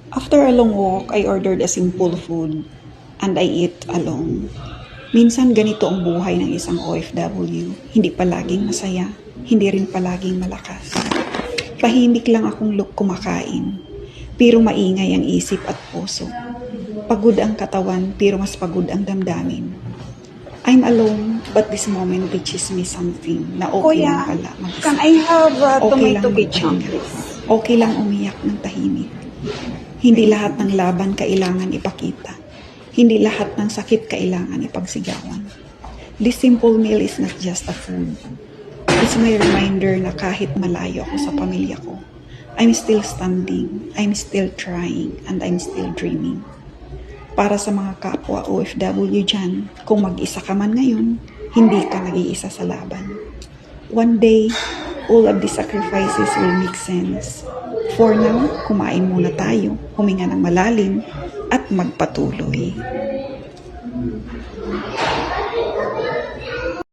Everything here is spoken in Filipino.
After a long walk, I ordered a simple food and I eat alone. Minsan ganito ang buhay ng isang OFW. Hindi palaging masaya, hindi rin palaging malakas. Tahimik lang akong kumakain, pero maingay ang isip at puso. Pagod ang katawan, pero mas pagod ang damdamin. I'm alone, but this moment teaches me something na okay Kuya, lang pala mag-isa. can I have Okay tomato lang ketchup, magpahinga. please? Okay lang umiyak ng tahimik. Hindi lahat ng laban kailangan ipakita. Hindi lahat ng sakit kailangan ipagsigawan. This simple meal is not just a food. It's my reminder na kahit malayo ako sa pamilya ko, I'm still standing, I'm still trying, and I'm still dreaming. Para sa mga kapwa OFW dyan, kung mag-isa ka man ngayon, hindi ka nag-iisa sa laban. One day, all of the sacrifices will make sense. For now, kumain muna tayo, huminga ng malalim, at magpatuloy.